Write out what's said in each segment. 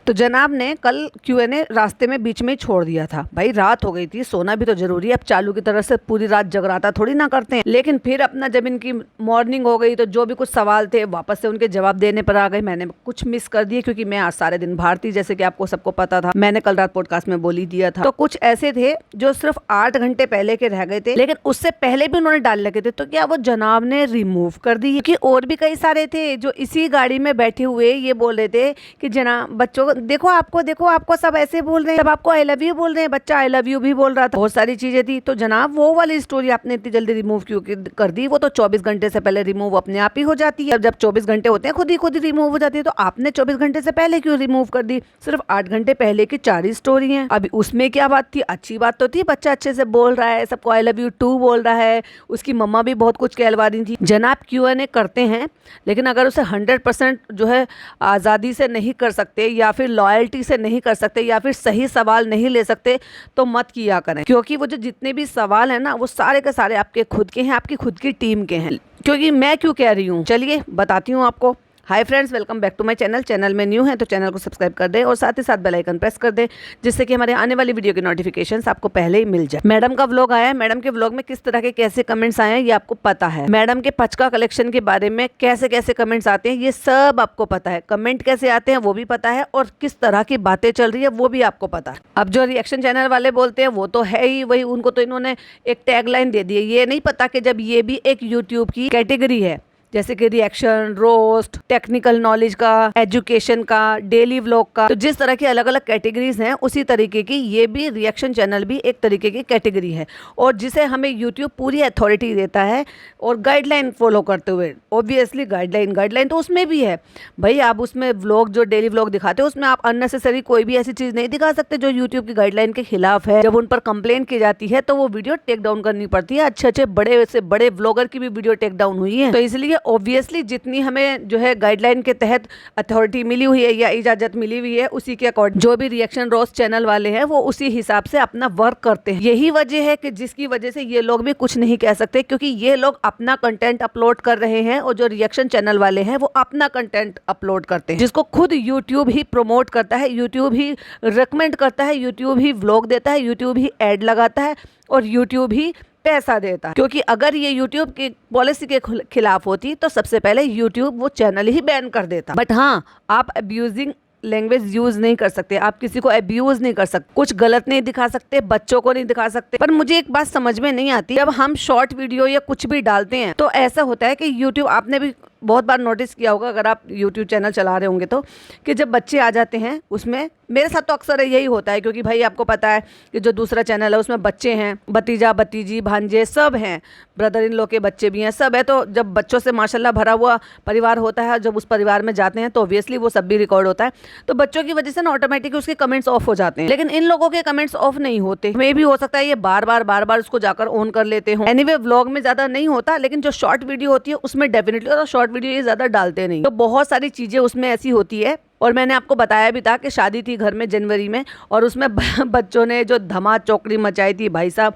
तो जनाब ने कल Q&A रास्ते में बीच में ही छोड़ दिया था। भाई रात हो गई थी, सोना भी तो जरूरी है। अब चालू की तरह से पूरी रात जगराता थोड़ी ना करते हैं। लेकिन फिर अपना जब इनकी मॉर्निंग हो गई तो जो भी कुछ सवाल थे वापस से उनके जवाब देने पर आ गए। मैंने कुछ मिस कर दिए क्योंकि मैं आज सारे दिन बाहर थी, जैसे कि आपको सबको पता था, मैंने कल रात पॉडकास्ट में बोल ही दिया था। तो कुछ ऐसे थे जो सिर्फ 8 घंटे पहले के रह गए थे, लेकिन उससे पहले भी उन्होंने डाल लगे थे। तो क्या वो जनाब ने रिमूव कर दी? क्योंकि और भी कई सारे थे जो इसी गाड़ी में बैठे हुए ये बोल रहे थे कि जनाब बच्चों देखो आपको सब ऐसे बोल रहे हैं, सब आपको आई लव यू बोल रहे हैं। बच्चा आई लव यू भी बोल रहा था, बहुत सारी चीजें थी। तो जनाब वो वाली स्टोरी आपने इतनी जल्दी रिमूव क्यों कर दी? वो तो 24 घंटे से पहले रिमूव अपने आप ही हो जाती है। जब 24 घंटे होते हैं खुद ही रिमूव हो जाती है। तो आपने 24 घंटे से पहले क्यों रिमूव कर दी? सिर्फ 8 घंटे पहले की 4 स्टोरी है। अभी उसमें क्या बात थी? अच्छी बात तो थी, बच्चा अच्छे से बोल रहा है, सबको आई लव यू टू बोल रहा है, उसकी मम्मा भी बहुत कुछ कहलवा रही थी। जनाब Q&A करते हैं, लेकिन अगर उसे 100% जो है आज़ादी से नहीं कर सकते या फिर लॉयल्टी से नहीं कर सकते या फिर सही सवाल नहीं ले सकते तो मत किया करें। क्योंकि वो जो जितने भी सवाल हैं ना वो सारे के सारे आपके खुद के हैं, आपकी खुद की टीम के हैं। क्योंकि मैं क्यों कह रही हूँ, चलिए बताती हूँ आपको। Hi friends, welcome back to my channel. Channel में न्यू है तो चैनल को सब्सक्राइब कर दें और साथ ही साथ बेल आइकन प्रेस कर दें, जिससे कि हमारे आने वाली वीडियो की नोटिफिकेशंस आपको पहले ही मिल जाए। मैडम का व्लॉग आया है, मैडम के व्लॉग में किस तरह के कैसे कमेंट्स आए हैं ये आपको पता है। मैडम के पचका कलेक्शन के बारे में कैसे कैसे कमेंट्स आते हैं ये सब आपको पता है। कमेंट कैसे आते हैं वो भी पता है और किस तरह की बातें चल रही है वो भी आपको पता है। अब जो रिएक्शन चैनल वाले बोलते हैं वो तो है ही वही, उनको तो इन्होंने एक टैगलाइन दे दी है। ये नहीं पता कि जब ये भी एक यूट्यूब की कैटेगरी है, जैसे कि रिएक्शन, रोस्ट, टेक्निकल नॉलेज का, एजुकेशन का, डेली व्लॉग का, तो जिस तरह की अलग अलग कैटेगरीज हैं उसी तरीके की ये भी रिएक्शन चैनल भी एक तरीके की कैटेगरी है, और जिसे हमें यूट्यूब पूरी अथॉरिटी देता है और गाइडलाइन फॉलो करते हुए। ऑब्वियसली गाइडलाइन तो उसमें भी है भाई। आप उसमें व्लॉग जो डेली व्लॉग दिखाते हो उसमें आप अननेसेसरी कोई भी ऐसी चीज नहीं दिखा सकते जो यूट्यूब की गाइडलाइन के खिलाफ है। जब उन पर कंप्लेंट की जाती है तो वो वीडियो टेक डाउन करनी पड़ती है। अच्छे बड़े से बड़े व्लॉगर की भी वीडियो टेक डाउन हुई है। तो इसलिए ऑब्वियसली जितनी हमें जो है गाइडलाइन के तहत अथॉरिटी मिली हुई है या इजाजत मिली हुई है उसी के अकॉर्डिंग जो भी रिएक्शन रोस्ट चैनल वाले हैं वो उसी हिसाब से अपना वर्क करते हैं। यही वजह है कि जिसकी वजह से ये लोग भी कुछ नहीं कह सकते, क्योंकि ये लोग अपना कंटेंट अपलोड कर रहे हैं और जो रिएक्शन चैनल वाले हैं वो अपना कंटेंट अपलोड करते हैं, जिसको खुद यूट्यूब ही प्रमोट करता है, यूट्यूब ही रिकमेंड करता है, यूट्यूब ही व्लॉग देता है, यूट्यूब ही एड लगाता है और यूट्यूब ही पैसा देता है। क्योंकि अगर ये यूट्यूब की पॉलिसी के खिलाफ होती तो सबसे पहले यूट्यूब वो चैनल ही बैन कर देता। बट हाँ, आप अब्यूजिंग लैंग्वेज यूज नहीं कर सकते, आप किसी को अब्यूज नहीं कर सकते, कुछ गलत नहीं दिखा सकते, बच्चों को नहीं दिखा सकते। पर मुझे एक बात समझ में नहीं आती, जब हम शॉर्ट वीडियो या कुछ भी डालते हैं तो ऐसा होता है कि यूट्यूब, आपने भी बहुत बार नोटिस किया होगा अगर आप यूट्यूब चैनल चला रहे होंगे तो, कि जब बच्चे आ जाते हैं उसमें, मेरे साथ तो अक्सर यही होता है क्योंकि भाई आपको पता है कि जो दूसरा चैनल है उसमें बच्चे हैं, भतीजा भतीजी भांजे सब हैं, ब्रदर इन लॉ के बच्चे भी हैं, सब है। तो जब बच्चों से माशाल्लाह भरा हुआ परिवार होता है, जब उस परिवार में जाते हैं तो ऑब्वियसली वो सब भी रिकॉर्ड होता है। तो बच्चों की वजह से ना ऑटोमेटिक उसके कमेंट्स ऑफ हो जाते हैं, लेकिन इन लोगों के कमेंट्स ऑफ नहीं होते। मे भी हो सकता है ये बार बार उसको जाकर ऑन कर लेते हो। एनीवे व्लॉग में ज्यादा नहीं होता, लेकिन जो शॉर्ट वीडियो होती है उसमें डेफिनेटली, और शॉर्ट वीडियो ये ज्यादा डालते नहीं, तो बहुत सारी चीजें उसमें ऐसी होती है। और मैंने आपको बताया भी था कि शादी थी घर में जनवरी में, और उसमें बच्चों ने जो धमा चौकड़ी मचाई थी भाई साहब,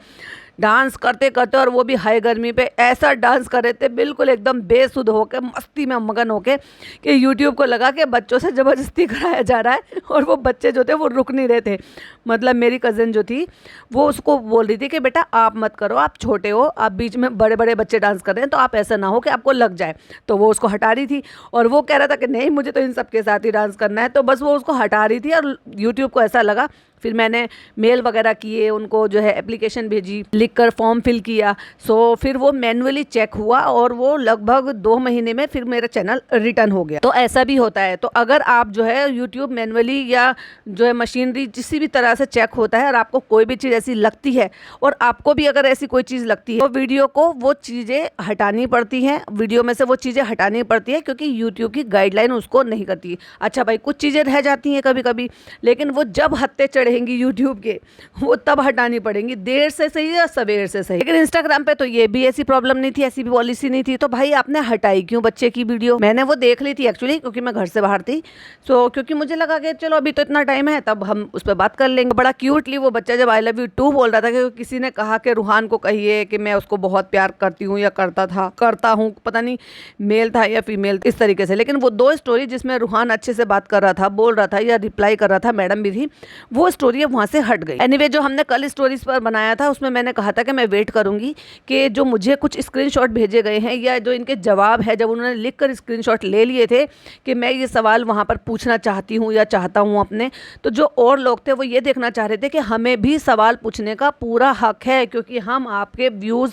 डांस करते करते, और वो भी हाई गर्मी पे ऐसा डांस कर रहे थे बिल्कुल एकदम बेसुध होके, मस्ती में मगन होके, कि यूट्यूब को लगा कि बच्चों से ज़बरदस्ती कराया जा रहा है। और वो बच्चे जो थे वो रुक नहीं रहे थे। मतलब मेरी कज़न जो थी वो उसको बोल रही थी कि बेटा आप मत करो, आप छोटे हो, आप बीच में बड़े बड़े बच्चे डांस कर रहे हैं तो आप ऐसा ना हो कि आपको लग जाए। तो वो उसको हटा रही थी और वो कह रहा था कि नहीं मुझे तो इन सब के साथ ही डांस करना है। तो बस वो उसको हटा रही थी और यूट्यूब को ऐसा लगा। फिर मैंने मेल वगैरह किए, उनको जो है एप्लीकेशन भेजी, लिखकर फॉर्म फिल किया। सो फिर वो मैनुअली चेक हुआ और वो लगभग 2 महीने में फिर मेरा चैनल रिटर्न हो गया। तो ऐसा भी होता है। तो अगर आप जो है यूट्यूब मैनुअली या जो है मशीनरी किसी भी तरह से चेक होता है और आपको कोई भी चीज़ ऐसी लगती है, और आपको भी अगर ऐसी कोई चीज़ लगती है, तो वीडियो को वो चीज़ें हटानी पड़ती हैं, वीडियो में से वो चीज़ें हटानी पड़ती है, क्योंकि यूट्यूब की गाइडलाइन उसको नहीं करती। अच्छा भाई, कुछ चीज़ें रह जाती हैं कभी कभी, लेकिन वो जब हत्ते चढ़े पड़ेंगी यूट्यूब के, वो तब हटानी पड़ेंगी, देर से सही या सवेर से सही। लेकिन इंस्टाग्राम पे तो ये भी ऐसी प्रॉब्लम नहीं थी, ऐसी भी पॉलिसी नहीं थी। तो भाई आपने हटाई क्यों बच्चे की वीडियो? मैंने वो देख ली थी एक्चुअली, क्योंकि मैं घर से बाहर थी। सो क्योंकि मुझे लगा कि चलो अभी तो इतना टाइम है, तब हम उस पर बात कर लेंगे। बड़ा क्यूटली वो बच्चा जब आई लव यू टू बोल रहा था कि किसी ने कहा कि रूहान को कहिए कि मैं उसको बहुत प्यार करती हूँ या करता हूँ, पता नहीं मेल था या फीमेल, इस तरीके से। लेकिन वो 2 स्टोरी जिसमें रूहान अच्छे से बात कर रहा था, बोल रहा था या रिप्लाई कर रहा था, मैडम भी थी, वो स्टोरी अब वहाँ से हट गई। एनीवे जो हमने कल स्टोरीज पर बनाया था उसमें मैंने कहा था कि मैं वेट करूंगी कि जो मुझे कुछ स्क्रीनशॉट भेजे गए हैं या जो इनके जवाब है, जब उन्होंने लिखकर स्क्रीनशॉट ले लिए थे कि मैं ये सवाल वहाँ पर पूछना चाहती हूँ या चाहता हूँ अपने, तो जो और लोग थे वो ये देखना चाह रहे थे कि हमें भी सवाल पूछने का पूरा हक है, क्योंकि हम आपके व्यूज़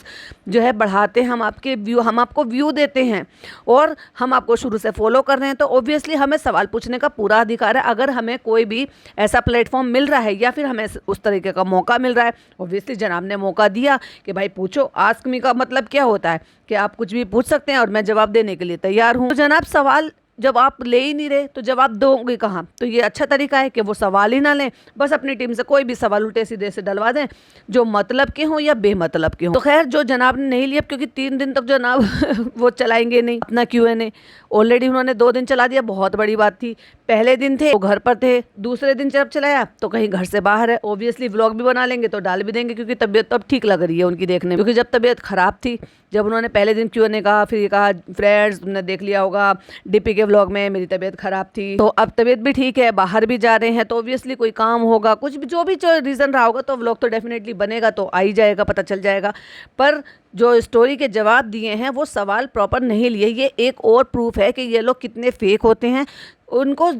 जो है बढ़ाते हैं, हम आपको व्यू देते हैं और हम आपको शुरू से फॉलो कर रहे हैं, तो ऑब्वियसली हमें सवाल पूछने का पूरा अधिकार है। अगर हमें कोई भी ऐसा प्लेटफॉर्म मिल रहा है या फिर हमें उस तरीके का मौका मिल रहा है, ऑब्वियसली जनाब ने मौका दिया कि भाई पूछो। आस्क मी का मतलब क्या होता है कि आप कुछ भी पूछ सकते हैं और मैं जवाब देने के लिए तैयार हूँ। तो जनाब सवाल जब आप ले ही नहीं रहे तो जवाब दोगे कहाँ? तो ये अच्छा तरीका है कि वो सवाल ही ना लें, बस अपनी टीम से कोई भी सवाल उल्टे सीधे से डलवा दें, जो मतलब के हों या बेमतलब के हों। तो खैर जो जनाब ने नहीं लिया, क्योंकि 3 दिन तक जनाब वो चलाएंगे नहीं अपना Q&A। ऑलरेडी उन्होंने 2 दिन चला दिया, बहुत बड़ी बात थी। पहले दिन थे वो घर पर थे, दूसरे दिन जब चलाया तो कहीं घर से बाहर है। ऑब्वियसली व्लॉग भी बना लेंगे तो डाल भी देंगे, क्योंकि तबीयत तो अब ठीक लग रही है उनकी देखने में। क्योंकि जब तबीयत खराब थी, जब उन्होंने पहले दिन Q&A कहा, फिर ये कहा फ्रेंड्स तुमने देख लिया होगा डीपी के व्लॉग में मेरी तबीयत खराब थी, तो अब तबीयत भी ठीक है, बाहर भी जा रहे हैं, तो ऑब्वियसली कोई काम होगा, कुछ भी जो भी रीज़न रहा होगा, तो व्लॉग तो डेफिनेटली बनेगा, तो आ ही जाएगा, पता चल जाएगा। पर जो स्टोरी के जवाब दिए हैं वो सवाल प्रॉपर नहीं लिए। ये एक और प्रूफ है कि ये लोग कितने फेक होते हैं। उनको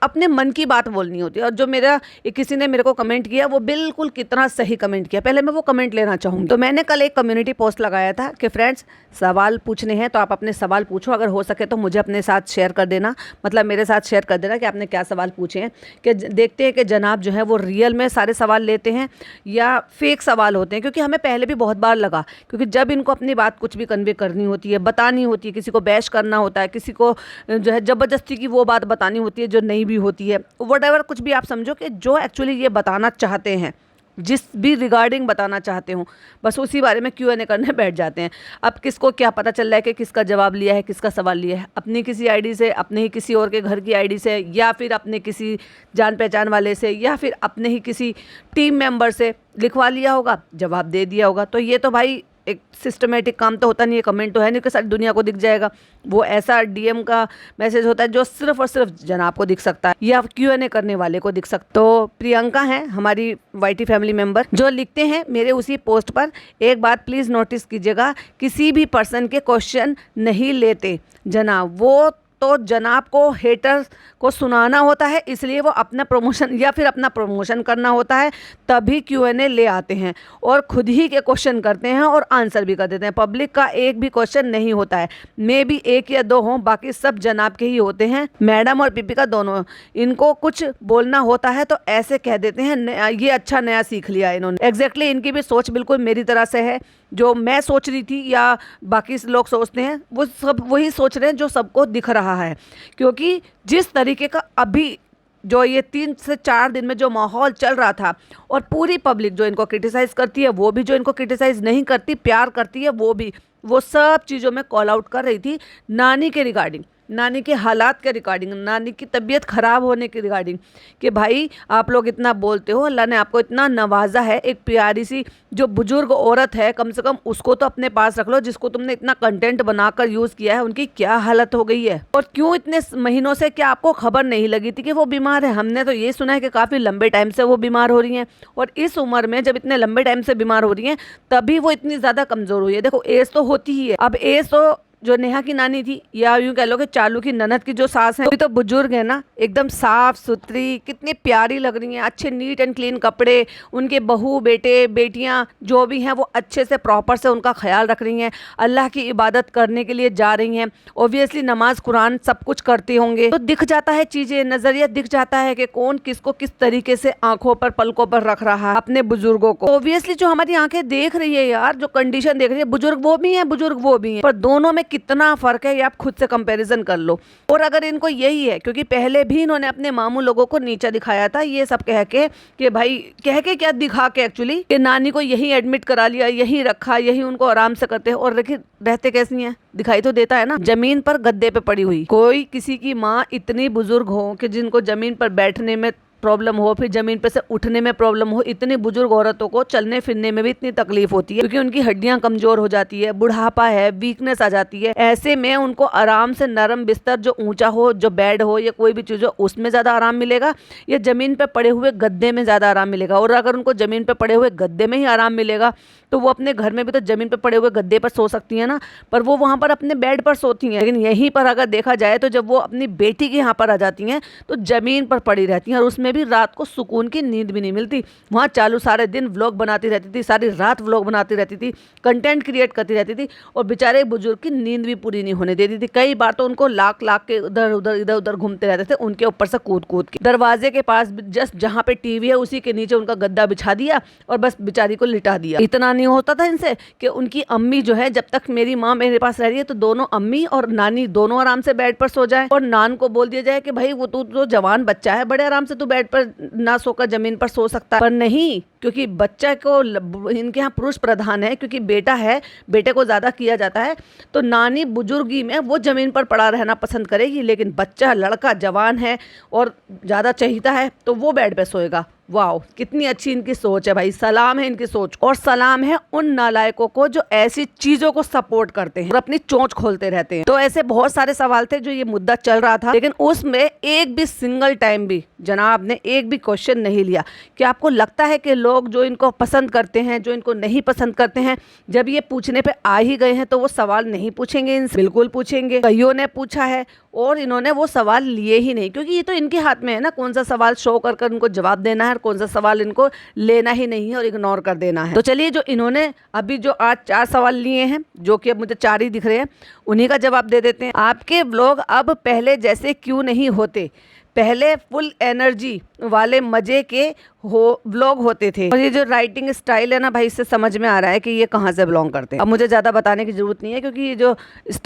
अपने मन की बात बोलनी होती है। और जो किसी ने मेरे को कमेंट किया, वो बिल्कुल कितना सही कमेंट किया, पहले मैं वो कमेंट लेना चाहूँगी। तो मैंने कल एक कम्युनिटी पोस्ट लगाया था कि फ्रेंड्स सवाल पूछने हैं तो आप अपने सवाल पूछो, अगर हो सके तो मुझे अपने साथ शेयर कर देना, मतलब मेरे साथ शेयर कर देना कि आपने क्या सवाल पूछे हैं, कि देखते हैं कि जनाब जो है वो रियल में सारे सवाल लेते हैं या फेक सवाल होते हैं। क्योंकि हमें पहले भी बहुत बार लगा, क्योंकि जब इनको अपनी बात कुछ भी कन्वे करनी होती है, बतानी होती है, किसी को बैश करना होता है, किसी को जो है ज़बरदस्ती की वो बात बतानी होती है जो नहीं भी होती है, व्हाटएवर कुछ भी आप समझो कि जो एक्चुअली ये बताना चाहते हैं, जिस भी रिगार्डिंग बताना चाहते हो, बस उसी बारे में Q&A करने बैठ जाते हैं। अब किसको क्या पता चल रहा है कि किसका जवाब लिया है, किसका सवाल लिया है, अपनी किसी आईडी से, अपने ही किसी और के घर की आईडी से, या फिर अपने किसी जान पहचान वाले से, या फिर अपने ही किसी टीम मेंबर से लिखवा लिया होगा, जवाब दे दिया होगा। तो ये तो भाई एक सिस्टमेटिक काम तो होता नहीं है, कमेंट तो है नहीं कि सारी दुनिया को दिख जाएगा। वो ऐसा DM का मैसेज होता है जो सिर्फ और सिर्फ जनाब को दिख सकता है या Q&A करने वाले को दिख सकता है। तो प्रियंका है हमारी YT फैमिली मेंबर, जो लिखते हैं मेरे उसी पोस्ट पर, एक बात प्लीज़ नोटिस कीजिएगा, किसी भी पर्सन के क्वेश्चन नहीं लेते जनाब, वो तो जनाब को हेटर्स को सुनाना होता है, इसलिए वो अपना प्रमोशन या फिर अपना प्रमोशन करना होता है, तभी Q&A ले आते हैं और खुद ही के क्वेश्चन करते हैं और आंसर भी कर देते हैं। पब्लिक का एक भी क्वेश्चन नहीं होता है, मे बी 1 या 2 हों, बाकी सब जनाब के ही होते हैं। मैडम और पीपी का दोनों, इनको कुछ बोलना होता है तो ऐसे कह देते हैं, ये अच्छा नया सीख लिया इन्होंने। एग्जैक्टली इनकी भी सोच बिल्कुल मेरी तरह से है, जो मैं सोच रही थी या बाकी लोग सोचते हैं, वो सब वही सोच रहे हैं जो सबको दिख रहा है। क्योंकि जिस तरीके का अभी जो ये 3 से 4 दिन में जो माहौल चल रहा था, और पूरी पब्लिक जो इनको क्रिटिसाइज़ करती है वो भी, जो इनको क्रिटिसाइज़ नहीं करती प्यार करती है वो भी, वो सब चीज़ों में कॉल आउट कर रही थी नानी के रिगार्डिंग, नानी के हालात के रिगार्डिंग, नानी की तबीयत ख़राब होने के रिगार्डिंग, कि भाई आप लोग इतना बोलते हो, अल्लाह ने आपको इतना नवाजा है, एक प्यारी सी जो बुजुर्ग औरत है, कम से कम उसको तो अपने पास रख लो, जिसको तुमने इतना कंटेंट बनाकर यूज़ किया है, उनकी क्या हालत हो गई है। और क्यों इतने महीनों से क्या आपको खबर नहीं लगी थी कि वो बीमार है? हमने तो ये सुना है कि काफ़ी लंबे टाइम से वो बीमार हो रही हैं, और इस उम्र में जब इतने लंबे टाइम से बीमार हो रही हैं तभी वो इतनी ज़्यादा कमज़ोर हुई है। देखो एज तो होती ही है, अब एज तो जो नेहा की नानी थी, या यूँ कह लो कि चालू की ननद की जो सास है, वो तो बुजुर्ग है ना, एकदम साफ सुथरी, कितनी प्यारी लग रही हैं, अच्छे नीट एंड क्लीन कपड़े, उनके बहू बेटे बेटियां जो भी हैं वो अच्छे से प्रॉपर से उनका ख्याल रख रही हैं, अल्लाह की इबादत करने के लिए जा रही हैं, ओबियसली नमाज कुरान सब कुछ करते होंगे, तो दिख जाता है चीज़ें, नज़रिया दिख जाता है कि कौन किसको किस तरीके से आंखों पर पलकों पर रख रहा है अपने बुजुर्गों को। ओबियसली जो हमारी आंखें देख रही है यार, जो कंडीशन देख रही है, बुजुर्ग वो भी हैं, बुजुर्ग वो भी हैं, पर दोनों में कितना फ़र्क है ये आप खुद से कंपैरिजन कर लो। और अगर इनको यही है, क्योंकि पहले भी इन्होंने अपने मामू लोगों को नीचा दिखाया था, ये सब कह के कि भाई कह के क्या दिखा के एक्चुअली कि नानी को यहीं एडमिट करा लिया, यहीं रखा, यहीं उनको आराम से करते हैं। और देखिए रहते कैसी हैं, दिखाई तो देता है ना, जमीन पर गद्दे पे पड़ी हुई। कोई किसी की माँ इतनी बुजुर्ग हो कि जिनको जमीन पर बैठने में प्रॉब्लम हो, फिर जमीन पे से उठने में प्रॉब्लम हो, इतनी बुजुर्ग औरतों को चलने फिरने में भी इतनी तकलीफ होती है क्योंकि उनकी हड्डियां कमजोर हो जाती है, बुढ़ापा है, वीकनेस आ जाती है। ऐसे में उनको आराम से नरम बिस्तर जो ऊंचा हो, जो बेड हो या कोई भी चीज हो, उसमें ज्यादा आराम मिलेगा या जमीन पे पड़े हुए गद्दे में ज्यादा आराम मिलेगा। और अगर उनको जमीन पे पड़े हुए गद्दे में ही आराम मिलेगा तो वो अपने घर में भी तो जमीन पे पड़े हुए गद्दे पर सो सकती है ना, पर वो वहां पर अपने बेड पर सोती हैं। लेकिन यहीं पर अगर देखा जाए तो जब वो अपनी बेटी के यहाँ पर आ जाती हैं तो जमीन पर पड़ी रहती हैं, और उसमें भी रात को सुकून की नींद भी नहीं मिलती। वहाँ चालू सारे दिन व्लॉग बनाती रहती थी, सारी रात व्लॉग बनाती रहती थी, कंटेंट क्रिएट करती रहती थी, और बेचारे बुजुर्ग की नींद भी पूरी नहीं होने देती थी। कई बार तो उनको लाख लाख के इधर उधर घूमते रहते थे, उनके ऊपर से कूद कूद के। दरवाजे के पास जस्ट जहाँ पे टीवी है उसी के नीचे उनका गद्दा बिछा दिया और बस बेचारी को लिटा दिया। इतना नहीं होता था इनसे कि उनकी अम्मी जो है, जब तक मेरी माँ मेरे पास रह रही है तो दोनों अम्मी और नानी दोनों आराम से बेड पर सो जाए, और नान को बोल दिया जाए कि भाई वो तू तो जवान बच्चा है, बड़े आराम से तू बेड पर ना सोकर जमीन पर सो सकता है। पर नहीं, क्योंकि बच्चा को इनके यहाँ पुरुष प्रधान है, क्योंकि बेटा है, बेटे को ज्यादा किया जाता है, तो नानी बुजुर्गी में वो जमीन पर पड़ा रहना पसंद करेगी, लेकिन बच्चा लड़का जवान है और ज्यादा चाहिता है तो वो बेड पे सोएगा। वाओ, कितनी अच्छी इनकी सोच है भाई, सलाम है इनकी सोच, और सलाम है उन नालायकों को जो ऐसी चीजों को सपोर्ट करते हैं और अपनी चोंच खोलते रहते हैं। तो ऐसे बहुत सारे सवाल थे जो ये मुद्दा चल रहा था, लेकिन उसमें एक भी सिंगल टाइम भी जनाब ने एक भी क्वेश्चन नहीं लिया कि आपको लगता है कि लोग जो इनको पसंद करते हैं, जो इनको नहीं पसंद करते हैं, जब ये पूछने पे आ ही गए हैं तो वो सवाल नहीं पूछेंगे इनसे, बिल्कुल पूछेंगे। कईयों ने पूछा है और इन्होंने वो सवाल लिए ही नहीं, क्योंकि ये तो इनके हाथ में है ना कौन सा सवाल शो कर कर उनको जवाब देना है और कौन सा सवाल इनको लेना ही नहीं है और इग्नोर कर देना है। तो चलिए, जो इन्होंने अभी जो आज 4 सवाल लिए हैं, जो कि अब मुझे 4 ही दिख रहे हैं, उन्हीं का जवाब दे देते हैं। आपके व्लॉग अब पहले जैसे क्यों नहीं होते? पहले फुल एनर्जी वाले मजे के व्लॉग होते थे। और ये जो राइटिंग स्टाइल है ना भाई, इससे समझ में आ रहा है कि ये कहाँ से बिलोंग करते हैं। अब मुझे ज़्यादा बताने की जरूरत नहीं है, क्योंकि ये जो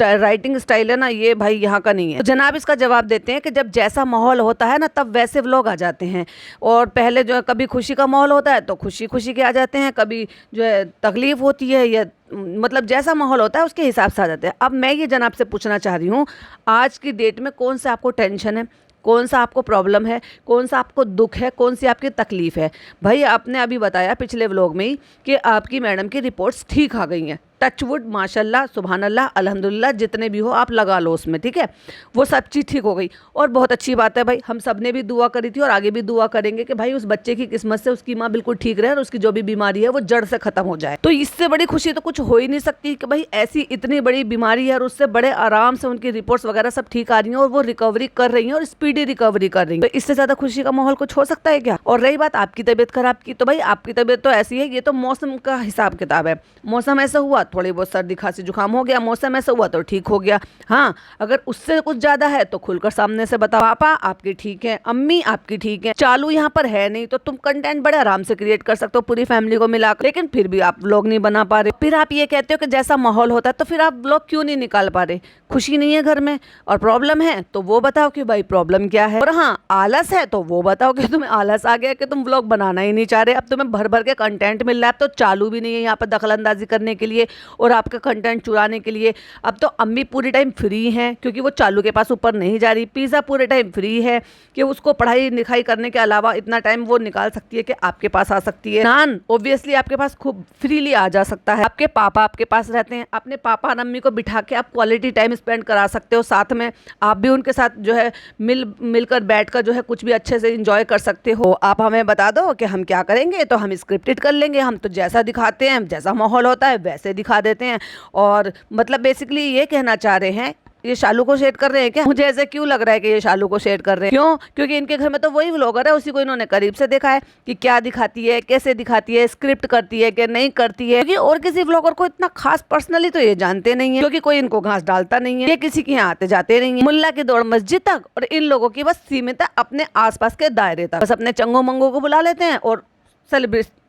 राइटिंग स्टाइल है ना, ये भाई यहाँ का नहीं है। तो जनाब इसका जवाब देते हैं कि जब जैसा माहौल होता है ना, तब वैसे व्लॉग आ जाते हैं। और पहले जो है कभी खुशी का माहौल होता है तो खुशी खुशी के आ जाते हैं, कभी जो है तकलीफ होती है या मतलब जैसा माहौल होता है उसके हिसाब से आ जाते हैं। अब मैं ये जनाब से पूछना चाह रही हूँ, आज की डेट में कौन सा आपको टेंशन है, कौन सा आपको प्रॉब्लम है, कौन सा आपको दुख है, कौन सी आपकी तकलीफ है? भाई आपने अभी बताया पिछले व्लॉग में ही कि आपकी मैडम की रिपोर्ट्स ठीक आ गई हैं, टचवुड, माशाल्लाह, सुभान अल्लाह, अल्हम्दुलिल्लाह, जितने भी हो आप लगा लो उसमें, ठीक है, वो सब चीज़ ठीक हो गई और बहुत अच्छी बात है भाई। हम सब ने भी दुआ करी थी और आगे भी दुआ करेंगे कि भाई उस बच्चे की किस्मत से उसकी माँ बिल्कुल ठीक रहे और उसकी जो भी बीमारी है वो जड़ से खत्म हो जाए। तो इससे बड़ी खुशी तो कुछ हो ही नहीं सकती कि भाई ऐसी इतनी बड़ी बीमारी है और उससे बड़े आराम से उनकी रिपोर्ट्स वगैरह सब ठीक आ रही हैं और वो रिकवरी कर रही हैं और स्पीडी रिकवरी कर रही हैं। तो इससे ज्यादा खुशी का माहौल कुछ हो सकता है क्या? और रही बात आपकी तबीयत खराब की, तो भाई आपकी तबीयत तो ऐसी है, ये तो मौसम का हिसाब किताब है। मौसम ऐसा हुआ, थोड़ी बहुत सर्दी खांसी जुकाम हो गया, मौसम ऐसा हुआ तो ठीक हो गया। हाँ, अगर उससे कुछ ज्यादा है तो खुलकर सामने से बताओ। पापा आपकी ठीक है, अम्मी आपकी ठीक है, चालू यहाँ पर है नहीं, तो तुम कंटेंट बड़े आराम से क्रिएट कर सकते हो पूरी फैमिली को मिलाकर, लेकिन फिर भी आप व्लॉग नहीं बना पा रहे। फिर आप ये कहते हो कि जैसा माहौल होता है, तो फिर आप व्लॉग क्यों नहीं निकाल पा रहे? खुशी नहीं है घर में और प्रॉब्लम है तो वो बताओ कि भाई प्रॉब्लम क्या है। और हाँ, आलस है तो वो बताओ कि तुम्हें आलस आ गया कि तुम व्लॉग बनाना ही नहीं चाह रहे। अब तुम्हें भर भर के कंटेंट मिल रहा है, अब तो चालू भी नहीं है यहाँ पर दखलंदाजी करने के लिए और आपका कंटेंट चुराने के लिए। अब तो अम्मी पूरी टाइम फ्री हैं क्योंकि वो चालू के पास ऊपर नहीं जा रही। पिज़्ज़ा पूरे टाइम फ्री है कि उसको पढ़ाई लिखाई करने के अलावा इतना टाइम वो निकाल सकती है कि आपके पास आ सकती है। नान ऑब्वियसली आपके पास खूब फ्रीली आ जा सकता है। आपके पापा आपके पास रहते हैं, अपने पापा और अम्मी को बिठा के आप क्वालिटी टाइम स्पेंड करा सकते हो साथ में। आप भी उनके साथ जो है मिलकर बैठकर जो है कुछ भी अच्छे से एंजॉय कर सकते हो। आप हमें बता दो कि हम क्या करेंगे तो हम स्क्रिप्टेड कर लेंगे। हम तो जैसा दिखाते हैं, जैसा माहौल होता है वैसे दिखा देते हैं। और मतलब बेसिकली ये कहना चाह रहे हैं, ये शालू को शेड कर रहे हैं क्या? मुझे ऐसे क्यों लग रहा है कि ये शालू को शेड कर रहे हैं। क्यों? क्योंकि इनके घर में तो वही व्लॉगर है, उसी को इन्होंने करीब से देखा है कि क्या दिखाती है, कैसे दिखाती है, स्क्रिप्ट करती है कि नहीं करती है। क्योंकि और किसी व्लॉगर को इतना खास पर्सनली तो ये जानते नहीं है, क्योंकि कोई इनको घास डालता नहीं है, ये किसी के यहाँ आते जाते नहीं है। मुल्ला की दौड़ मस्जिद तक और इन लोगों की बस सीमित है अपने आसपास के दायरे तक। बस अपने चंगो मंगो को बुला लेते हैं और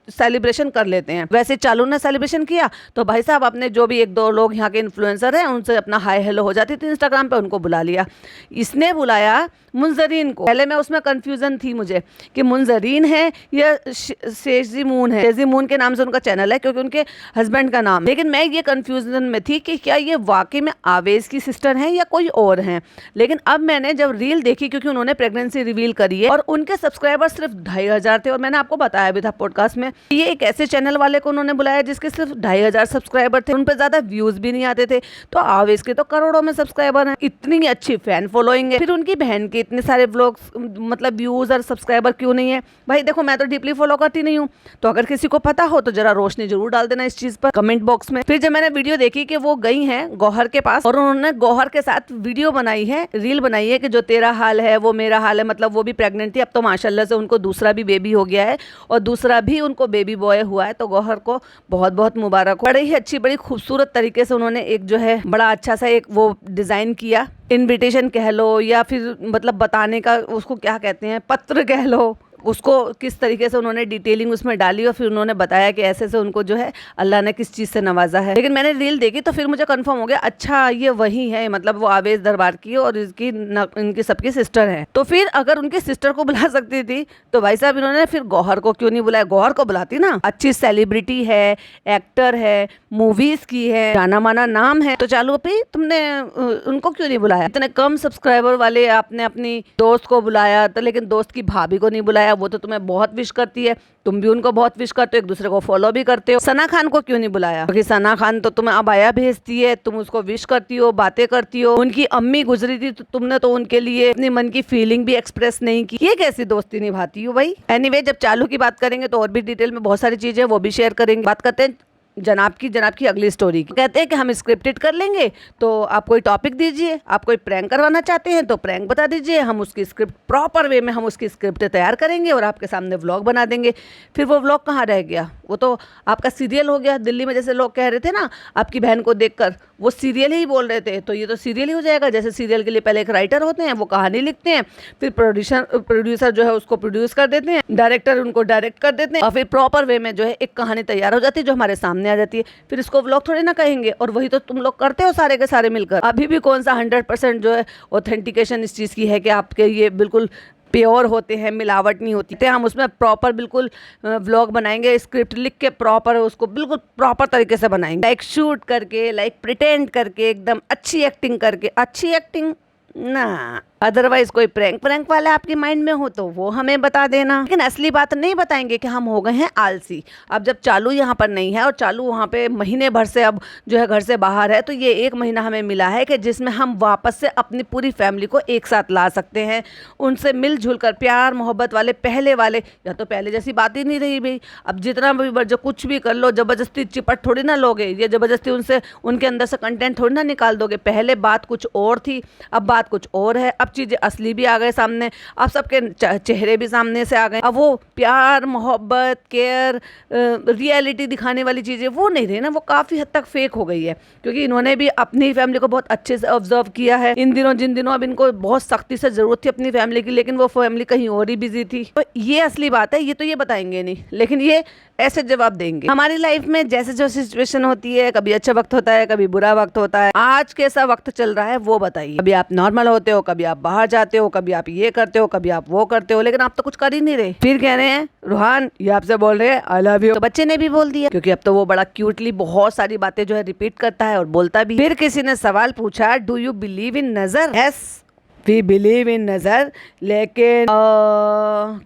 सेलिब्रेशन कर लेते हैं। वैसे चालू ने सेलिब्रेशन किया तो भाई साहब अपने जो भी 1-2 लोग यहाँ के इन्फ्लुएंसर हैं उनसे अपना हाय हेलो हो जाती थी इंस्टाग्राम पे, उनको बुला लिया। इसने बुलाया मुंजरीन को। पहले मैं उसमें कंफ्यूजन थी मुझे कि मुंजरीन है या शेजी मून है। शेजी मून के नाम से उनका चैनल है क्योंकि उनके हस्बैंड का नाम, लेकिन मैं ये कंफ्यूजन में थी कि क्या ये वाकई में आवेश की सिस्टर हैं या कोई और हैं। लेकिन अब मैंने जब रील देखी, क्योंकि उन्होंने प्रेगनेंसी रिवील करी है और उनके सब्सक्राइबर सिर्फ 2500 थे, और मैंने आपको बताया भी था पॉडकास्ट में, ये एक ऐसे चैनल वाले को उन्होंने बुलाया जिसके सिर्फ 2500 सब्सक्राइबर थे, उन पर ज्यादा व्यूज भी नहीं आते थे। तो आवेश के तो करोड़ों में सब्सक्राइबर हैं, इतनी अच्छी फैन फॉलोइंग है, फिर उनकी बहन के इतने सारे व्लॉग्स मतलब व्यूज और सब्सक्राइबर क्यों नहीं है। भाई देखो मैं तो डीपली फॉलो करती नहीं हूँ, तो अगर किसी को पता हो तो जरा रोशनी जरूर डाल देना इस चीज पर कमेंट बॉक्स में। फिर जब मैंने वीडियो देखी कि वो गई हैं गौहर के पास और उन्होंने गौहर के साथ वीडियो बनाई है, रील बनाई है कि जो तेरा हाल है वो मेरा हाल है, मतलब वो भी प्रेग्नेंट थी, अब तो माशाल्लाह से उनको दूसरा भी बेबी हो गया है और दूसरा भी उनको बेबी बॉय हुआ है। तो गौहर को बहुत बहुत मुबारक हो। बड़ी ही अच्छी बड़ी खूबसूरत तरीके से उन्होंने एक जो है बड़ा अच्छा सा एक वो डिजाइन किया, इनविटेशन कह लो या फिर मतलब बताने का उसको क्या कहते हैं, पत्र कह लो, उसको किस तरीके से उन्होंने डिटेलिंग उसमें डाली और फिर उन्होंने बताया कि ऐसे से उनको जो है अल्लाह ने किस चीज़ से नवाजा है। लेकिन मैंने रील देखी तो फिर मुझे कंफर्म हो गया, अच्छा ये वही है, मतलब वो आवेश दरबार की और इनकी सबकी सिस्टर है। तो फिर अगर उनकी सिस्टर को बुला सकती थी तो भाई साहब इन्होंने फिर गौहर को क्यों नहीं बुलाया? गौहर को बुलाती ना, अच्छी सेलिब्रिटी है, एक्टर है, मूवीज की है, जाना माना नाम है, तो चालू पे तुमने उनको क्यों नहीं बुलाया? इतने कम सब्सक्राइबर वाले आपने अपनी दोस्त को बुलाया, तो लेकिन दोस्त की भाभी को नहीं बुलाया, वो तो तुम्हें बहुत विश करती है, तुम भी उनको बहुत विश करते हो, एक दूसरे को फॉलो भी करते हो। सना खान को क्यों नहीं बुलाया? क्योंकि सना खान तो तुम्हें अबाया भेजती है, तुम उसको विश करती हो, बातें करती हो। उनकी अम्मी गुजरी थी तो तुमने तो उनके लिए अपने मन की फीलिंग भी एक्सप्रेस नहीं की। ये कैसी दोस्ती निभाती हो भाई? एनीवे, जब चालू की बात करेंगे तो और भी डिटेल में बहुत सारी चीजें वो भी शेयर करेंगे। बात करते हैं जनाब की अगली स्टोरी की। कहते हैं कि हम स्क्रिप्टेड कर लेंगे, तो आप कोई टॉपिक दीजिए, आप कोई प्रैंक करवाना चाहते हैं तो प्रैंक बता दीजिए, हम उसकी स्क्रिप्ट प्रॉपर वे में हम उसकी स्क्रिप्ट तैयार करेंगे और आपके सामने व्लॉग बना देंगे। फिर वो व्लॉग कहाँ रह गया? वो तो आपका सीरियल हो गया। दिल्ली में जैसे लोग कह रहे थे ना आपकी बहन को देखकर वो सीरियल ही बोल रहे थे, तो ये तो सीरियल ही हो जाएगा। जैसे सीरियल के लिए पहले एक राइटर होते हैं, वो कहानी लिखते हैं, फिर प्रोड्यूसर जो है उसको प्रोड्यूस कर देते हैं, डायरेक्टर उनको डायरेक्ट कर देते हैं और फिर प्रॉपर वे में जो है एक कहानी तैयार हो जाती है जो हमारे सामने आ जाती है। फिर इसको व्लॉग थोड़ी ना कहेंगे, और वही तो तुम लोग करते हो सारे के सारे मिलकर। अभी भी कौन सा 100% जो है ऑथेंटिकेशन इस चीज़ की है कि आपके ये बिल्कुल प्योर होते हैं, मिलावट नहीं होती। तो हम उसमें प्रॉपर बिल्कुल व्लॉग बनाएंगे, स्क्रिप्ट लिख के प्रॉपर उसको बिल्कुल प्रॉपर तरीके से बनाएंगे, लाइक शूट करके, लाइक प्रिटेंड करके, एकदम अच्छी एक्टिंग करके। अच्छी एक्टिंग ना, अदरवाइज कोई प्रैंक वाला आपके माइंड में हो तो वो हमें बता देना, लेकिन असली बात नहीं बताएंगे कि हम हो गए हैं आलसी। अब जब चालू यहाँ पर नहीं है और चालू वहाँ पे महीने भर से अब जो है घर से बाहर है, तो ये 1 महीना हमें मिला है कि जिसमें हम वापस से अपनी पूरी फैमिली को एक साथ ला सकते हैं, उनसे मिलजुल कर प्यार मोहब्बत वाले पहले वाले, या तो पहले जैसी बात ही नहीं रही भाई। अब जितना भी जो कुछ भी कर लो, जबरदस्ती चिपट थोड़ी ना लोगे, ये जबरदस्ती उनसे उनके अंदर से कंटेंट थोड़ी ना निकाल दोगे। पहले बात कुछ और थी, अब बात कुछ और है। अब चीज़ें असली भी आ गए सामने, अब सबके चेहरे भी सामने से आ गए। अब वो प्यार मोहब्बत केयर रियलिटी दिखाने वाली चीज़ें वो नहीं रही ना, वो काफ़ी हद तक फेक हो गई है, क्योंकि इन्होंने भी अपनी फैमिली को बहुत अच्छे से ऑब्जर्व किया है इन दिनों। जिन दिनों अब इनको बहुत सख्ती से ज़रूरत थी अपनी फैमिली की, लेकिन वो फैमिली कहीं और ही बिजी थी। तो ये असली बात है, ये तो ये बताएंगे नहीं, लेकिन ये ऐसे जवाब देंगे। हमारी लाइफ में जैसे जो सिचुएशन होती है, कभी अच्छा वक्त होता है, कभी बुरा वक्त होता है। आज कैसा वक्त चल रहा है वो बताइए। कभी आप नॉर्मल होते हो, कभी आप बाहर जाते हो, कभी आप ये करते हो, कभी आप वो करते हो, लेकिन आप तो कुछ कर ही नहीं रहे। फिर कह रहे हैं रूहान ये आपसे बोल रहे हैं आई लव यू। तो बच्चे ने भी बोल दिया, क्योंकि अब तो वो बड़ा क्यूटली बहुत सारी बातें जो है रिपीट करता है और बोलता भी। फिर किसी ने सवाल पूछा, डू यू बिलीव इन नजर? यस वी बिलीव इन नजर, लेकिन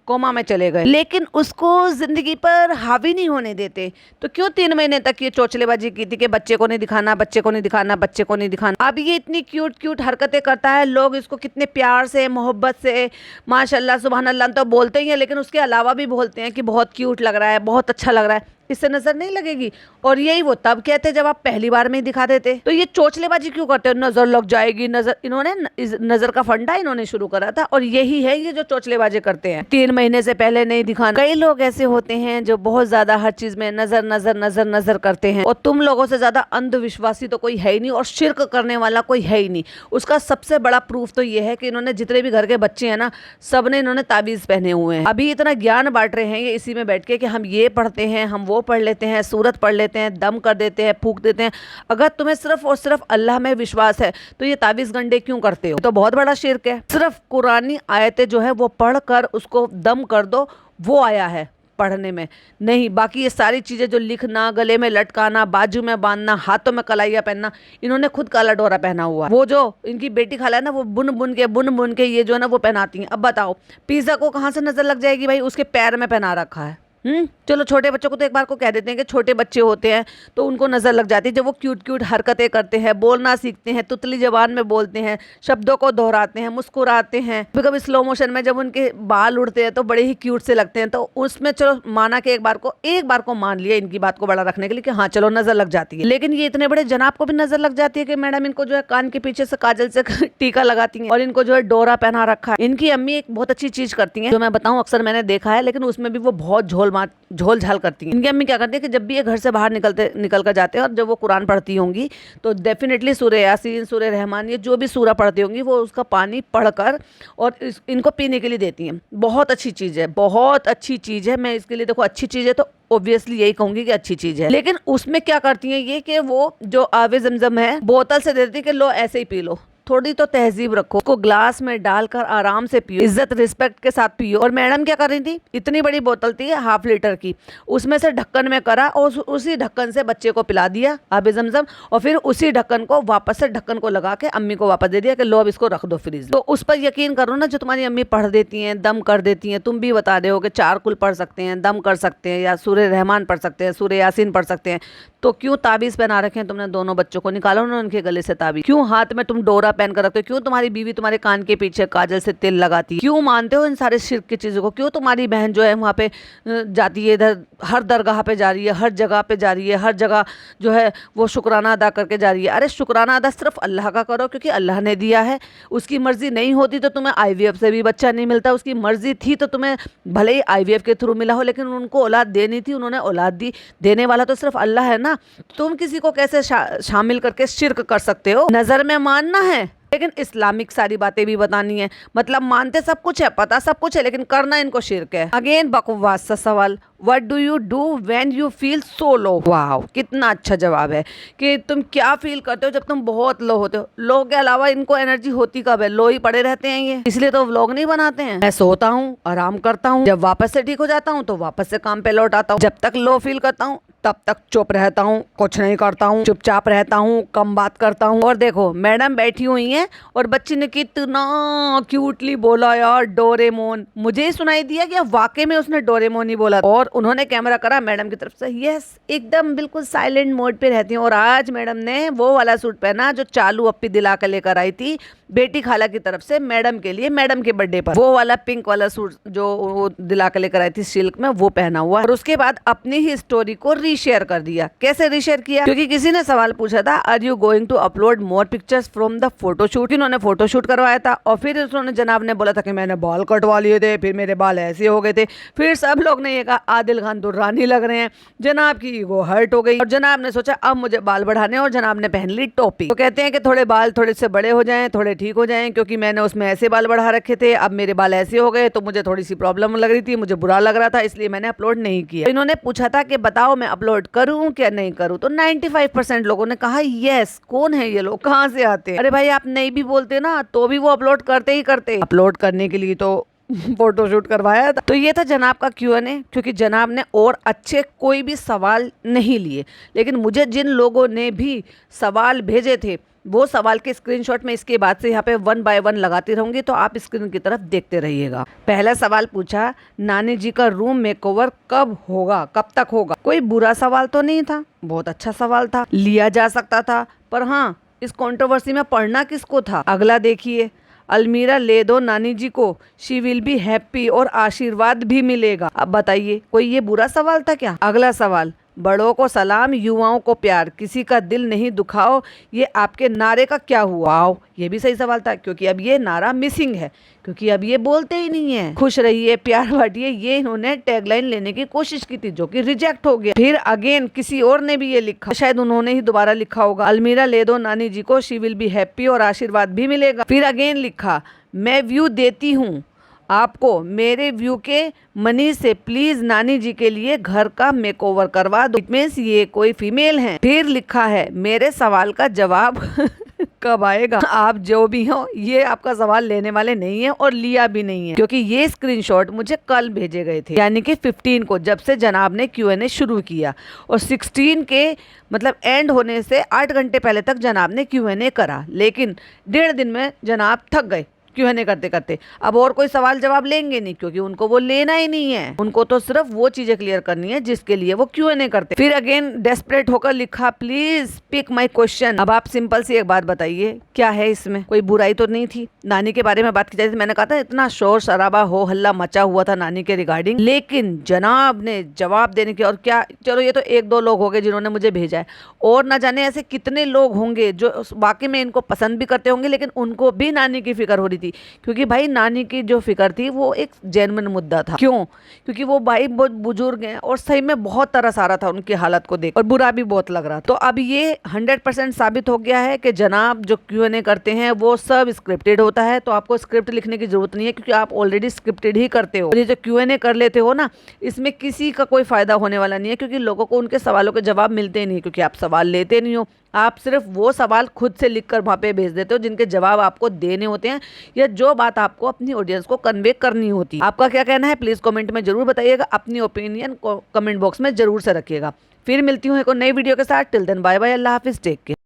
कोमा में चले गए, लेकिन उसको जिंदगी पर हावी नहीं होने देते। तो क्यों 3 महीने तक ये चोचलेबाजी की थी कि बच्चे को नहीं दिखाना, बच्चे को नहीं दिखाना, बच्चे को नहीं दिखाना। अब ये इतनी क्यूट हरकतें करता है, लोग इसको कितने प्यार से मोहब्बत से माशाल्लाह सुबहान अल्लाह तो बोलते ही हैं, लेकिन उसके अलावा भी बोलते हैं कि बहुत क्यूट लग रहा है, बहुत अच्छा लग रहा है। इससे नजर नहीं लगेगी। और यही वो तब कहते जब आप पहली बार में ही दिखा देते। तो ये चोचलेबाजी क्यों करते हो, नजर लग जाएगी, नजर, इन्होंने नजर का फंडा इन्होंने शुरू करा था और यही है ये जो चोचलेबाजी करते हैं, 3 महीने से पहले नहीं दिखाना। कई लोग ऐसे होते हैं जो बहुत ज्यादा हर चीज में नजर नजर नजर नजर करते हैं, और तुम लोगों से ज्यादा अंधविश्वासी तो कोई है ही नहीं और शिर्क करने वाला कोई है ही नहीं। उसका सबसे बड़ा प्रूफ तो ये है कि इन्होंने जितने भी घर के बच्चे हैं ना, सबने इन्होंने ताबीज पहने हुए हैं। अभी इतना ज्ञान बांट रहे हैं ये इसी में बैठ के कि हम ये पढ़ते हैं, हम वो पढ़ लेते हैं, सूरत पढ़ लेते हैं, दम कर देते हैं, फूंक देते हैं। अगर तुम्हें सिर्फ और सिर्फ अल्लाह में विश्वास है तो ये ताबीज गंडे क्यों करते हो? तो बहुत बड़ा शिर्क है। सिर्फ कुरानी आयतें जो है वो पढ़ कर उसको दम कर दो, वो आया है पढ़ने में, नहीं बाकी ये सारी चीजें जो लिखना, गले में लटकाना, बाजू में बांधना, हाथों में कलाइयाँ पहनना, इन्होंने खुद काला डोरा पहना हुआ। वो जो इनकी बेटी खाला है ना, वो बुन बुन के ये जो है ना वो पहनाती हैं। अब बताओ पिज्जा को कहाँ से नजर लग जाएगी भाई, उसके पैर में पहना रखा है। चलो छोटे बच्चों को तो एक बार को कह देते हैं कि छोटे बच्चे होते हैं तो उनको नजर लग जाती है, जब वो क्यूट क्यूट हरकतें करते हैं, बोलना सीखते हैं, तुतली जबान में बोलते हैं, शब्दों को दोहराते हैं, मुस्कुराते हैं। कभी स्लो मोशन में जब उनके बाल उड़ते हैं तो बड़े ही क्यूट से लगते हैं। तो उसमें चलो माना कि एक बार को मान लिया इनकी बात को बड़ा रखने के लिए कि हाँ चलो नजर लग जाती है। लेकिन ये इतने बड़े जनाब को भी नजर लग जाती है कि मैडम इनको जो है कान के पीछे से काजल से टीका लगाती है और इनको जो है डोरा पहना रखा है। इनकी अम्मी एक बहुत अच्छी चीज करती है जो मैं बताऊं, अक्सर मैंने देखा है, लेकिन उसमें भी वो बहुत झोल झाल करती हैं। इनकी अम्मी क्या करती है कि जब भी ये घर से बाहर निकल कर जाते हैं और जब वो कुरान पढ़ती होंगी तो डेफिनेटली सूरह यासीन, सूरह रहमान, ये जो भी सूरा पढ़ती होंगी वो उसका पानी पढ़कर और इनको पीने के लिए देती हैं। बहुत अच्छी चीज़ है, बहुत अच्छी चीज़ है। मैं इसके लिए देखो अच्छी चीज़ है तो ऑब्वियसली यही कहूंगी कि अच्छी चीज़ है। लेकिन उसमें क्या करती हैं ये कि वो जो आवे ज़मज़म है बोतल से देती है कि लो ऐसे ही पी लो, थोड़ी तो तहजीब रखो, उसको ग्लास में डालकर आराम से पियो, इज्जत रिस्पेक्ट के साथ पियो। और मैडम क्या कर रही थी, इतनी बड़ी बोतल थी 1/2 लीटर की, उसमें से ढक्कन में करा और उसी ढक्कन से बच्चे को पिला दिया आबे ज़मज़म, और फिर उसी ढक्कन को वापस से ढक्कन को लगा के अम्मी को वापस दे दिया कि लो अब इसको रख दो फ्रिज। तो उस पर यकीन करो ना, जो तुम्हारी अम्मी पढ़ देती हैं, दम कर देती हैं, तुम भी बता रहे हो कि 4 कुल पढ़ सकते हैं, दम कर सकते हैं, या सूरह रहमान पढ़ सकते हैं, सूरह यासीन पढ़ सकते हैं, तो क्यों ताबीज पहना रखे हैं तुमने दोनों बच्चों को? निकालो ना उनके गले से ताबीज। क्यों हाथ में तुम डोरा पहन कर रखते हो? क्यों तुम्हारी बीवी तुम्हारे कान के पीछे काजल से तेल लगाती है? क्यों मानते हो इन सारे शिर्क की चीज़ों को? क्यों तुम्हारी बहन जो है वहाँ पे जाती है, इधर हर दरगाह पे जा रही है, हर जगह पे जा रही है, हर जगह जो है वो शुक्राना अदा करके जा रही है? अरे शुक्राना अदा सिर्फ अल्लाह का करो क्योंकि अल्लाह ने दिया है। उसकी मर्जी नहीं होती तो तुम्हें IVF से भी बच्चा नहीं मिलता। उसकी मर्जी थी तो तुम्हें भले ही IVF के थ्रू मिला हो, लेकिन उनको औलाद देनी थी, उन्होंने औलाद दी। देने वाला तो सिर्फ अल्लाह है ना। तुम किसी को कैसे शामिल करके शिर्क कर सकते हो? नजर में मानना है लेकिन इस्लामिक सारी बातें भी बतानी है। मतलब मानते सब कुछ है, पता सब कुछ है, लेकिन करना इनको शिर्क है। अगेन बकवास सा सवाल, what do you do when you feel so low? वाह, कितना अच्छा जवाब है कि तुम क्या फील करते हो जब तुम बहुत लो होते हो। लो के अलावा इनको एनर्जी होती कब है? लो ही पड़े रहते हैं ये, इसलिए तो व्लॉग नहीं बनाते हैं। मैं सोता हूँ, आराम करता हूँ, जब वापस से ठीक हो जाता हूँ तो वापस से काम पे लौट आता हूँ। जब तक लो फील करता हूँ तब तक चुप रहता हूँ, कुछ नहीं करता हूँ, चुपचाप रहता हूँ, कम बात करता हूँ। और देखो मैडम बैठी हुई हैं और बच्ची ने कितना क्यूटली बोला यार, डोरेमोन। मुझे ही सुनाई दिया कि वाकई में उसने डोरेमोन ही बोला। और उन्होंने कैमरा करा मैडम की तरफ से, यस एकदम बिल्कुल साइलेंट मोड पे रहती हैं। और आज मैडम ने वो वाला सूट पहना जो चालू अप्पी दिला कर लेकर आई थी बेटी खाला की तरफ से मैडम के लिए, मैडम के बर्थडे पर। वो वाला पिंक वाला सूट जो वो दिला कर लेकर आई थी सिल्क में, वो पहना हुआ। और उसके बाद अपनी ही स्टोरी को रीशेयर कर दिया। कैसे रीशेयर किया? क्योंकि किसी ने सवाल पूछा था, are you going to upload more pictures from the photoshoot? इन्होंने फोटोशूट करवाया था और फिर उन्होंने जनाब ने बोला था कि मैंने बाल कटवा लिए थे, फिर मेरे बाल ऐसे हो गए थे। फिर सब लोग ने ये कहा आदिल खान दुर्रानी लग रहे हैं। जनाब की ईगो हर्ट हो गई और जनाब ने सोचा अब मुझे बाल बढ़ाने, और जनाब ने पहन ली टोपी। तो कहते हैं कि थोड़े बाल थोड़े से बड़े हो जाएं, थोड़े ठीक हो जाएं, क्योंकि मैंने उसमें ऐसे बाल बढ़ा रखे थे, अब मेरे बाल ऐसे हो गए तो मुझे थोड़ी सी प्रॉब्लम लग रही थी, मुझे बुरा लग रहा था, इसलिए मैंने अपलोड नहीं किया। तो इन्होंने पूछा था कि बताओ मैं अपलोड करूं क्या नहीं करूं? तो 95% लोगों ने कहा यस। कौन है ये लोग, कहाँ से आते हैं? अरे भाई आप नहीं भी बोलते ना तो भी वो अपलोड करते ही करते। अपलोड करने के लिए तो फोटोशूट करवाया था। तो ये था जनाब का Q&A, क्योंकि जनाब ने और अच्छे कोई भी सवाल नहीं लिए, लेकिन मुझे जिन लोगों ने भी सवाल भेजे थे वो सवाल के स्क्रीनशॉट में इसके बाद से यहाँ पे 1 बाय 1 लगाती रहूंगी, तो आप स्क्रीन की तरफ देखते रहिएगा। पहला सवाल पूछा, नानी जी का रूम मेकओवर कब होगा, कब तक होगा? कोई बुरा सवाल तो नहीं था, बहुत अच्छा सवाल था, लिया जा सकता था, पर हाँ इस कंट्रोवर्सी में पढ़ना किसको था? अगला देखिए, अलमीरा ले दो नानी जी को, शी विल बी हैप्पी, और आशीर्वाद भी मिलेगा। अब बताइए कोई ये बुरा सवाल था क्या? अगला सवाल, बड़ों को सलाम, युवाओं को प्यार, किसी का दिल नहीं दुखाओ, ये आपके नारे का क्या हुआ? वाओ, ये भी सही सवाल था, क्योंकि अब ये नारा मिसिंग है, क्योंकि अब ये बोलते ही नहीं है। खुश रहिए, प्यार बांटिए, ये इन्होंने टैगलाइन लेने की कोशिश की थी, जो कि रिजेक्ट हो गया। फिर अगेन किसी और ने भी ये लिखा, शायद उन्होंने ही दोबारा लिखा होगा, अलमीरा ले दो नानी जी को, शी विल बी हैप्पी, और आशीर्वाद भी मिलेगा। फिर अगेन लिखा, मैं व्यू देती हूँ आपको, मेरे व्यू के मनी से प्लीज नानी जी के लिए घर का मेकओवर करवा दो। इट मीन्स ये कोई फीमेल है। फिर लिखा है, मेरे सवाल का जवाब कब आएगा? आप जो भी हो, ये आपका सवाल लेने वाले नहीं है और लिया भी नहीं है, क्योंकि ये स्क्रीनशॉट मुझे कल भेजे गए थे, यानी कि 15 को, जब से जनाब ने Q&A शुरू किया, और 16 के मतलब एंड होने से 8 घंटे पहले तक जनाब ने Q&A करा, लेकिन 1.5 दिन में जनाब थक गए Q&A करते करते। अब और कोई सवाल जवाब लेंगे नहीं, क्योंकि उनको वो लेना ही नहीं है, उनको तो सिर्फ वो चीजें क्लियर करनी है जिसके लिए वो Q&A करते। फिर अगेन डेस्परेट होकर लिखा, प्लीज पिक माय क्वेश्चन। अब आप सिंपल सी एक बात बताइए, क्या है इसमें? कोई बुराई तो नहीं थी? नानी के बारे में बात की जाती थी, मैंने कहा था इतना शोर शराबा हो हल्ला मचा हुआ था नानी के रिगार्डिंग, लेकिन जनाब ने जवाब देने की, और क्या, चलो ये तो 1-2 लोग हो गए जिन्होंने मुझे भेजा है, और ना जाने ऐसे कितने लोग होंगे जो वाकई में इनको पसंद भी करते होंगे, लेकिन उनको भी नानी की फिक्र हो रही थी, क्योंकि भाई नानी की जो फिक्र थी वो एक जेन्युइन मुद्दा था। क्यों? क्योंकि वो भाई बहुत बुजुर्ग हैं, और सही में बहुत तरस आ रहा था उनकी हालत को देख, और बुरा भी बहुत लग रहा था। तो अब ये 100% साबित हो गया है कि जनाब जो Q&A करते हैं वो सब स्क्रिप्टेड होता है, तो आपको स्क्रिप्ट लिखने की जरूरत नहीं है, क्योंकि आप ऑलरेडी स्क्रिप्टेड ही करते हो। और ये जो Q&A कर लेते हो ना, इसमें किसी का कोई फायदा होने वाला नहीं है, क्योंकि लोगों को उनके सवालों के जवाब मिलते नहीं, क्योंकि आप सवाल लेते नहीं हो। आप सिर्फ वो सवाल खुद से लिखकर वहाँ पे भेज देते हो जिनके जवाब आपको देने होते हैं, या जो बात आपको अपनी ऑडियंस को कन्वे करनी होती है। आपका क्या कहना है प्लीज कमेंट में जरूर बताइएगा, अपनी ओपिनियन को कमेंट बॉक्स में जरूर से रखिएगा। फिर मिलती हूँ एक और नई वीडियो के साथ। टिल देन बाय बाय, अल्लाह हाफिज, टेक केयर।